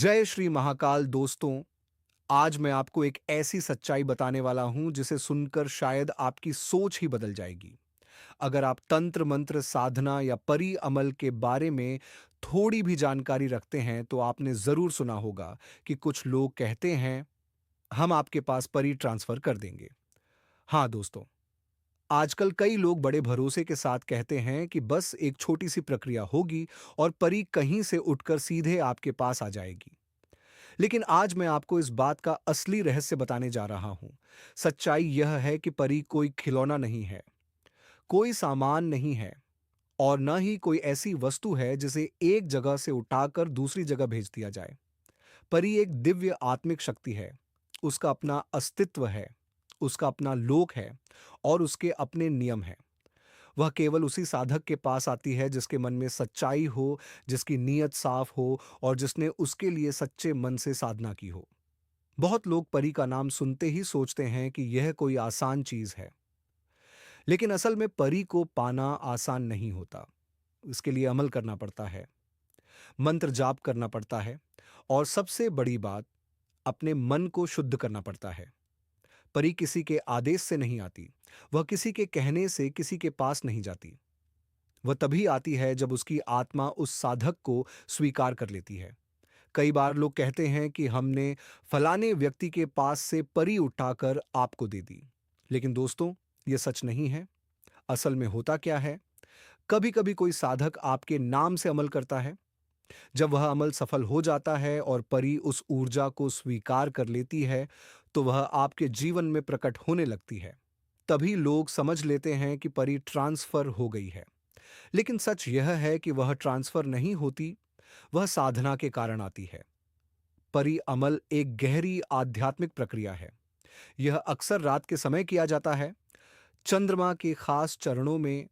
जय श्री महाकाल दोस्तों। आज मैं आपको एक ऐसी सच्चाई बताने वाला हूं जिसे सुनकर शायद आपकी सोच ही बदल जाएगी। अगर आप तंत्र मंत्र साधना या परी अमल के बारे में थोड़ी भी जानकारी रखते हैं तो आपने जरूर सुना होगा कि कुछ लोग कहते हैं हम आपके पास परी ट्रांसफर कर देंगे। हाँ दोस्तों, आजकल कई लोग बड़े भरोसे के साथ कहते हैं कि बस एक छोटी सी प्रक्रिया होगी और परी कहीं से उठकर सीधे आपके पास आ जाएगी। लेकिन आज मैं आपको इस बात का असली रहस्य बताने जा रहा हूं। सच्चाई यह है कि परी कोई खिलौना नहीं है, कोई सामान नहीं है और न ही कोई ऐसी वस्तु है जिसे एक जगह से उठाकर दूसरी जगह भेज दिया जाए। परी एक दिव्य आत्मिक शक्ति है। उसका अपना अस्तित्व है, उसका अपना लोक है और उसके अपने नियम हैं। वह केवल उसी साधक के पास आती है जिसके मन में सच्चाई हो, जिसकी नीयत साफ हो और जिसने उसके लिए सच्चे मन से साधना की हो। बहुत लोग परी का नाम सुनते ही सोचते हैं कि यह कोई आसान चीज है, लेकिन असल में परी को पाना आसान नहीं होता। इसके लिए अमल करना पड़ता है, मंत्र जाप करना पड़ता है और सबसे बड़ी बात, अपने मन को शुद्ध करना पड़ता है। परी किसी के आदेश से नहीं आती, वह किसी के कहने से किसी के पास नहीं जाती। वह तभी आती है जब उसकी आत्मा उस साधक को स्वीकार कर लेती है। कई बार लोग कहते हैं कि हमने फलाने व्यक्ति के पास से परी उठाकर आपको दे दी, लेकिन दोस्तों, यह सच नहीं है। असल में होता क्या है, कभी कभी कोई साधक आपके नाम से अमल करता है। जब वह अमल सफल हो जाता है और परी उस ऊर्जा को स्वीकार कर लेती है, तो वह आपके जीवन में प्रकट होने लगती है। तभी लोग समझ लेते हैं कि परी ट्रांसफर हो गई है। लेकिन सच यह है कि वह ट्रांसफर नहीं होती, वह साधना के कारण आती है। परी अमल एक गहरी आध्यात्मिक प्रक्रिया है। यह अक्सर रात के समय किया जाता है, चंद्रमा के खास चरणों में,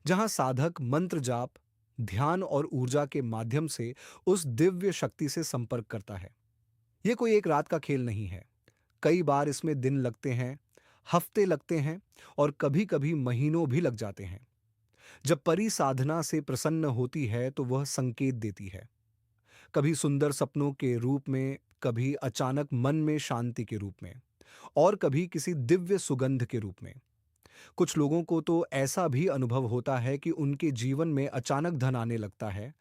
जहां साधक मंत्र जाप, ध्यान और ऊर्जा के माध्यम से उस दिव्य शक्ति से संपर्क करता है। यह कोई एक रात का खेल नहीं है। कई बार इसमें दिन लगते हैं, हफ्ते लगते हैं और कभी-कभी महीनों भी लग जाते हैं। जब परी साधना से प्रसन्न होती है तो वह संकेत देती है, कभी सुंदर सपनों के रूप में, कभी अचानक मन में शांति के रूप में और कभी किसी दिव्य सुगंध के रूप में। कुछ लोगों को तो ऐसा भी अनुभव होता है कि उनके जीवन में अचानक धन आने लगता है,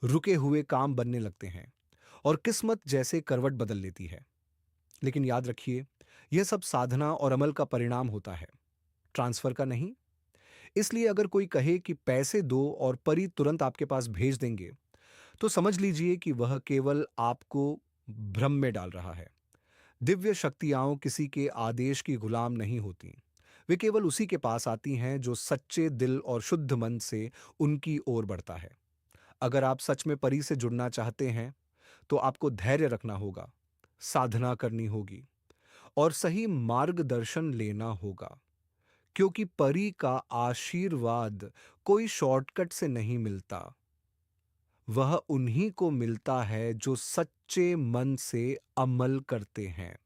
रुके हुए काम बनने लगते हैं और किस्मत जैसे करवट बदल लेती है। लेकिन याद रखिए, यह सब साधना और अमल का परिणाम होता है, ट्रांसफर का नहीं। इसलिए अगर कोई कहे कि पैसे दो और परी तुरंत आपके पास भेज देंगे, तो समझ लीजिए कि वह केवल आपको भ्रम में डाल रहा है। दिव्य शक्तियां किसी के आदेश की गुलाम नहीं होती। वे केवल उसी के पास आती हैं जो सच्चे दिल और शुद्ध मन से उनकी ओर बढ़ता है। अगर आप सच में परी से जुड़ना चाहते हैं, तो आपको धैर्य रखना होगा, साधना करनी होगी और सही मार्गदर्शन लेना होगा। क्योंकि परी का आशीर्वाद कोई शॉर्टकट से नहीं मिलता। वह उन्हीं को मिलता है जो सच्चे मन से अमल करते हैं।